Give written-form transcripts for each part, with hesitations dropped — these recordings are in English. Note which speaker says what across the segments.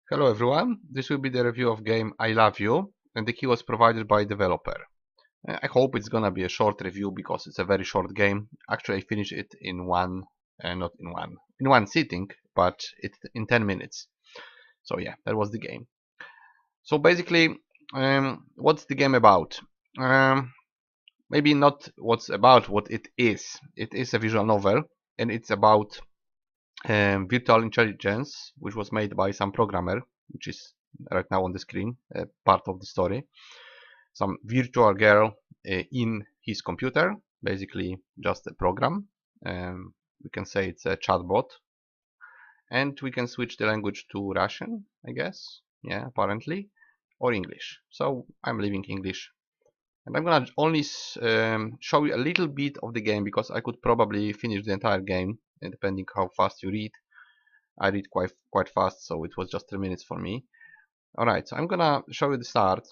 Speaker 1: Hello everyone, this will be the review of game I Love You, and the key was provided by developer. I hope it's gonna be a short review because it's a very short game. Actually, I finished it in not in one sitting, but it's in 10 minutes. So yeah, that was the game. So basically, what's the game about? Um, Maybe not what's about, what it is. It is a visual novel, and it's about virtual intelligence, which was made by some programmer, which is right now on the screen, part of the story. Some virtual girl in his computer, basically just a program. We can say it's a chatbot, and we can switch the language to Russian, I guess. Yeah, apparently, or English. So I'm leaving English. And I'm gonna only show you a little bit of the game because I could probably finish the entire game, depending how fast you read. I read quite fast, so it was just 3 minutes for me. Alright, so I'm gonna show you the start.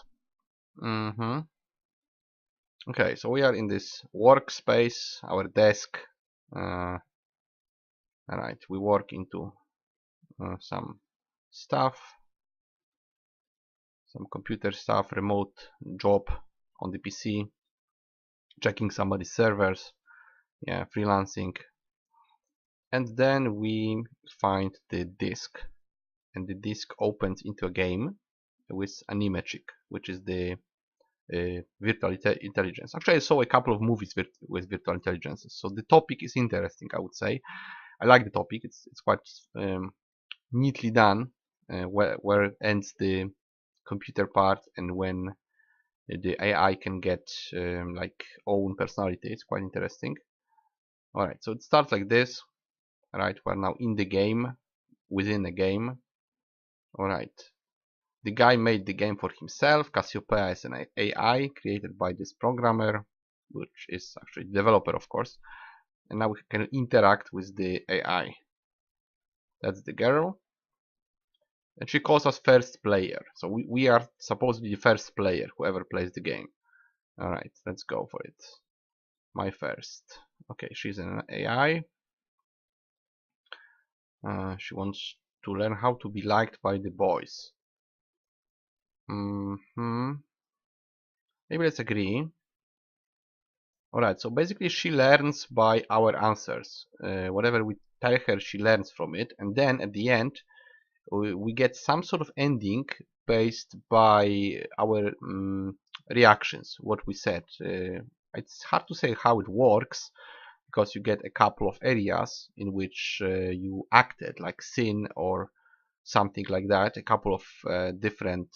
Speaker 1: Okay, so we are in this workspace, our desk. Alright, we work into some stuff, some computer stuff, remote job on the PC, checking somebody's servers, yeah, freelancing. And then we find the disk, and the disk opens into a game with Animagic, which is the virtual intelligence. Actually, I saw a couple of movies with virtual intelligences, so the topic is interesting, I would say. I like the topic. It's quite neatly done, where ends the computer part and when the AI can get like own personality. It's quite interesting. All right, so it starts like this. All right, we're now in the game, within a game. All right, the guy made the game for himself. Cassiopeia is an AI created by this programmer, which is actually the developer, of course. And now we can interact with the AI. That's the girl. And she calls us first player. So we are supposed to be the first player, whoever plays the game. Alright, let's go for it. My first. Okay, she's an AI. She wants to learn how to be liked by the boys. Maybe let's agree. Alright, so basically she learns by our answers. Whatever we tell her, she learns from it. And then at the end, we get some sort of ending based by our reactions, what we said. It's hard to say how it works because you get a couple of areas in which you acted, like sin or something like that, a couple of different,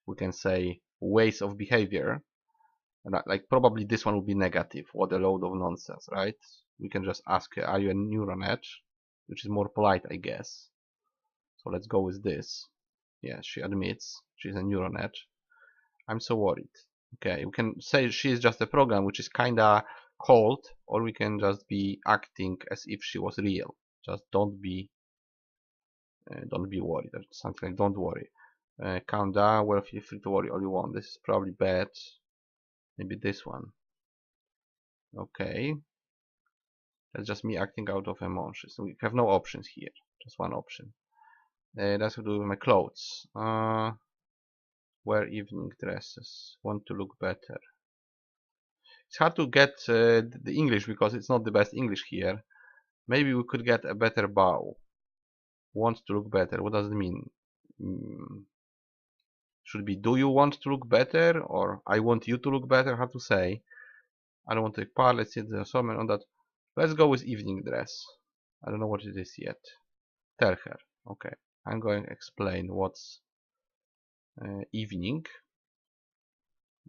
Speaker 1: we can say, ways of behavior. Like probably this one would be negative. What a load of nonsense, right? We can just ask her, are you a neural net? Which is more polite, I guess. So let's go with this. Yeah, she admits she's a neural net. I'm so worried. Okay, we can say she's just a program, which is kinda cold, or we can just be acting as if she was real. Just don't be worried, or something like don't worry. Count down. Well, feel free to worry all you want. This is probably bad. Maybe this one. Okay, that's just me acting out of emotions. We have no options here. Just one option. That's to do with my clothes. Wear evening dresses. Want to look better. It's hard to get the English because it's not the best English here. Maybe we could get a better bow. Want to look better. What does it mean? Should be do you want to look better or I want you to look better? How to say? I don't want to take part. Let's see the assortment on that. Let's go with evening dress. I don't know what it is yet. Tell her. Okay. I'm going to explain what's evening.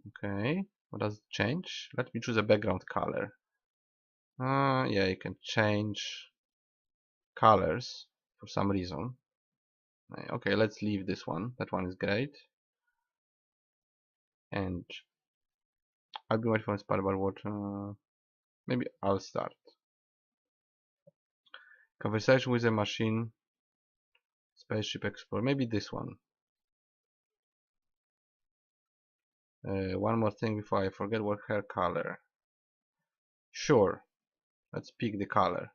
Speaker 1: Okay. What does it change? Let me choose a background color. Yeah, you can change colors for some reason. Okay, let's leave this one. That one is great. And I'll be waiting for inspired what. Maybe I'll start. Conversation with a machine. Spaceship Explorer. Maybe this one. One more thing before I forget. What hair color? Sure. Let's pick the color.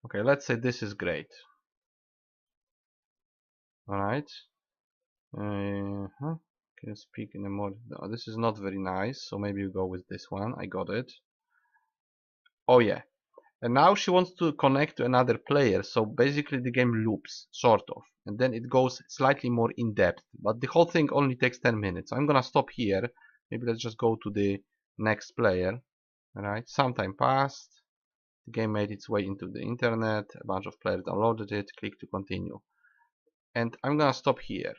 Speaker 1: Okay, let's say this is great. Alright. Can speak in a more... No, this is not very nice, so maybe we go with this one. I got it. Oh yeah. And now she wants to connect to another player, so basically the game loops, sort of. And then it goes slightly more in depth, but the whole thing only takes 10 minutes. I'm gonna stop here. Maybe let's just go to the next player. Alright, some time passed. The game made its way into the internet. A bunch of players downloaded it. Click to continue. And I'm gonna stop here.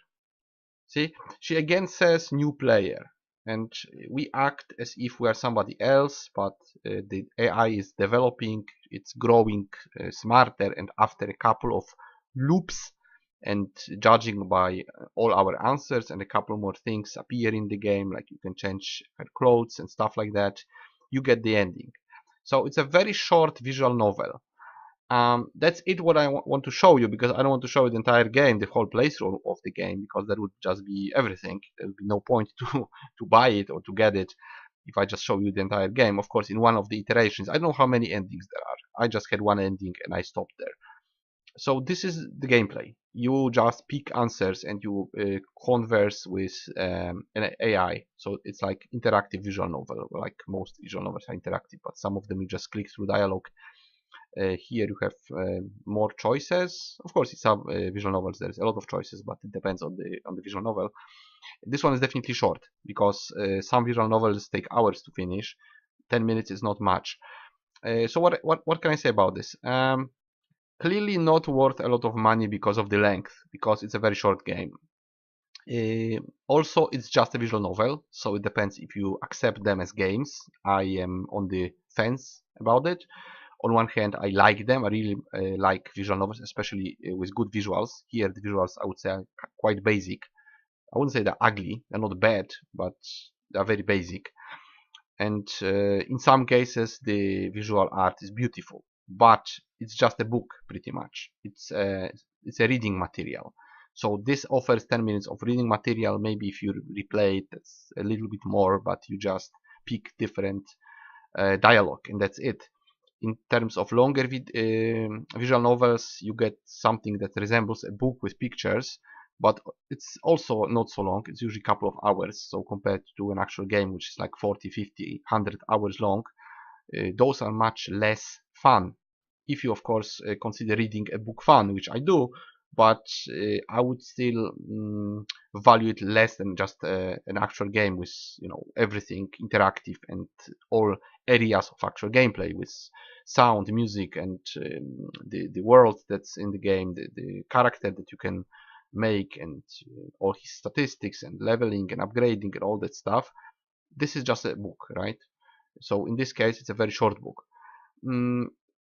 Speaker 1: See, she again says new player, and we act as if we are somebody else, but the AI is developing, it's growing smarter, and after a couple of loops and judging by all our answers and a couple more things appear in the game, like you can change her clothes and stuff like that, you get the ending. So it's a very short visual novel. That's it what I want to show you, because I don't want to show you the entire game, the whole playthrough of the game, because that would just be everything. There would be no point to buy it or to get it if I just show you the entire game. Of course, in one of the iterations, I don't know how many endings there are. I just had one ending and I stopped there. So this is the gameplay. You just pick answers and you converse with an AI. So it's like interactive visual novel. Like most visual novels are interactive, but some of them you just click through dialogue. Here you have more choices. Of course, in some visual novels there is a lot of choices, but it depends on the visual novel. This one is definitely short, because some visual novels take hours to finish. 10 minutes is not much. So what can I say about this? Clearly not worth a lot of money because of the length, because it's a very short game. Also, it's just a visual novel, so it depends if you accept them as games. I am on the fence about it. On one hand, I like them. I really like visual novels, especially with good visuals. Here, the visuals, I would say, are quite basic. I wouldn't say they're ugly. They're not bad, but they're very basic. And in some cases, the visual art is beautiful, but it's just a book, pretty much. It's a reading material. So this offers 10 minutes of reading material. Maybe if you replay it, that's a little bit more, but you just pick different dialogue, and that's it. In terms of longer visual novels, you get something that resembles a book with pictures, but it's also not so long. It's usually a couple of hours. So compared to an actual game, which is like 40, 50, 100 hours long, those are much less fun. If you, of course, consider reading a book fun, which I do, but I would still value it less than just an actual game with, everything interactive and all areas of actual gameplay with sound, music, and the world that's in the game, the character that you can make, and all his statistics and leveling and upgrading and all that stuff. This is just a book, right? So in this case, it's a very short book.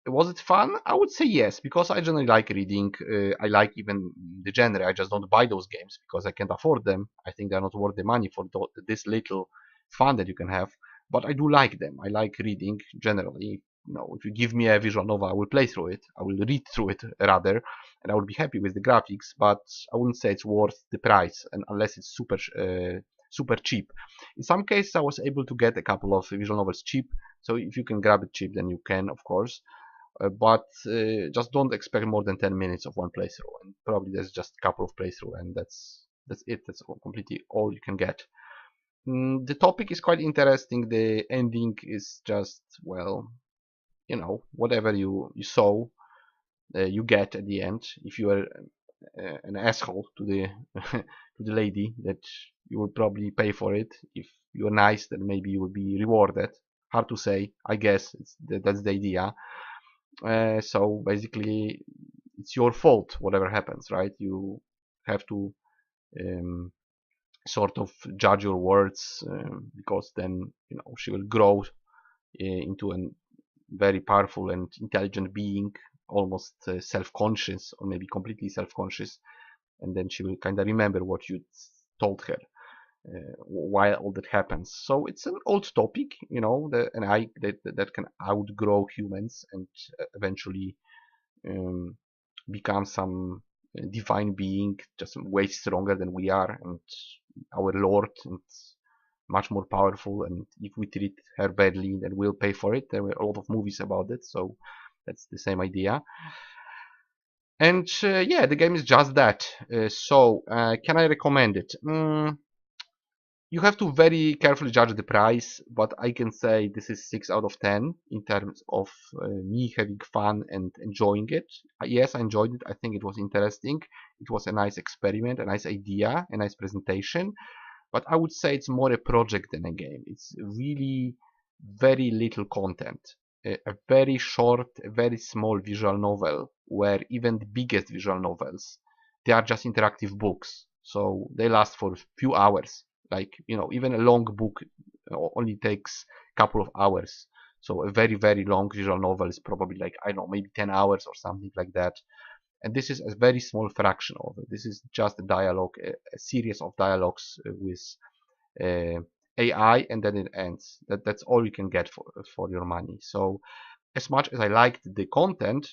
Speaker 1: Was it fun? I would say yes, because I generally like reading. I like even the genre. I just don't buy those games because I can't afford them. I think they're not worth the money for this little fun that you can have. But I do like them. I like reading generally. If you give me a visual novel, I will play through it. I will read through it rather, and I will be happy with the graphics. But I wouldn't say it's worth the price, and unless it's super cheap. In some cases, I was able to get a couple of visual novels cheap. So if you can grab it cheap, then you can, of course. But just don't expect more than 10 minutes of one playthrough, and probably there's just a couple of playthrough, and that's it. That's completely all you can get. The topic is quite interesting. The ending is just, well, whatever you saw, you get at the end. If you are an asshole to the to the lady, that you will probably pay for it. If you're nice, then maybe you will be rewarded. Hard to say. I guess that's the idea. So basically, it's your fault whatever happens, right? You have to sort of judge your words, because then she will grow into a very powerful and intelligent being, almost self-conscious, or maybe completely self-conscious, and then she will kind of remember what you told her while all that happens. So it's an old topic, an AI that can outgrow humans and eventually become some divine being, just way stronger than we are, and our Lord, and much more powerful. And if we treat her badly, then we'll pay for it. There were a lot of movies about it, so that's the same idea. And yeah, the game is just that. So can I recommend it? You have to very carefully judge the price, but I can say this is 6 out of 10 in terms of me having fun and enjoying it. Yes, I enjoyed it. I think it was interesting. It was a nice experiment, a nice idea, a nice presentation. But I would say it's more a project than a game. It's really very little content. A very short, a very small visual novel, where even the biggest visual novels, they are just interactive books. So they last for a few hours. Like, you know, even a long book only takes a couple of hours. So a very, very long visual novel is probably like, I don't know, maybe 10 hours or something like that. And this is a very small fraction of it. This is just a dialogue, a series of dialogues with AI, and then it ends. That's all you can get for your money. So as much as I liked the content,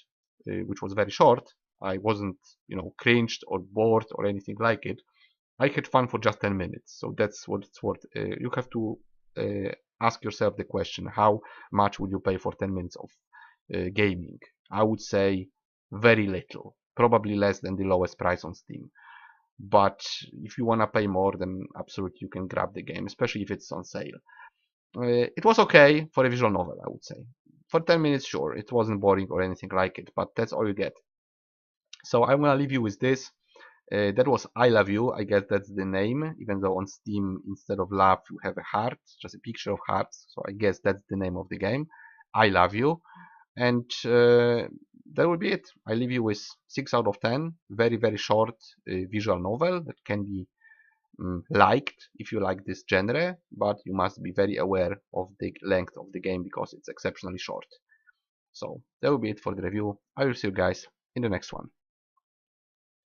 Speaker 1: which was very short, I wasn't, you know, cringed or bored or anything like it. I had fun for just 10 minutes. So that's what it's worth. You have to ask yourself the question: how much would you pay for 10 minutes of gaming? I would say very little, probably less than the lowest price on Steam. But if you want to pay more, then absolutely you can grab the game, especially if it's on sale. It was okay for a visual novel, I would say. For 10 minutes, sure, it wasn't boring or anything like it, but that's all you get. So I'm gonna leave you with this. That was I Love You. I guess that's the name, even though on Steam, instead of love, you have a heart, just a picture of hearts. So I guess that's the name of the game. I Love You. And that will be it. I leave you with 6 out of 10. Very, very short visual novel that can be liked if you like this genre, but you must be very aware of the length of the game because it's exceptionally short. So that will be it for the review. I will see you guys in the next one.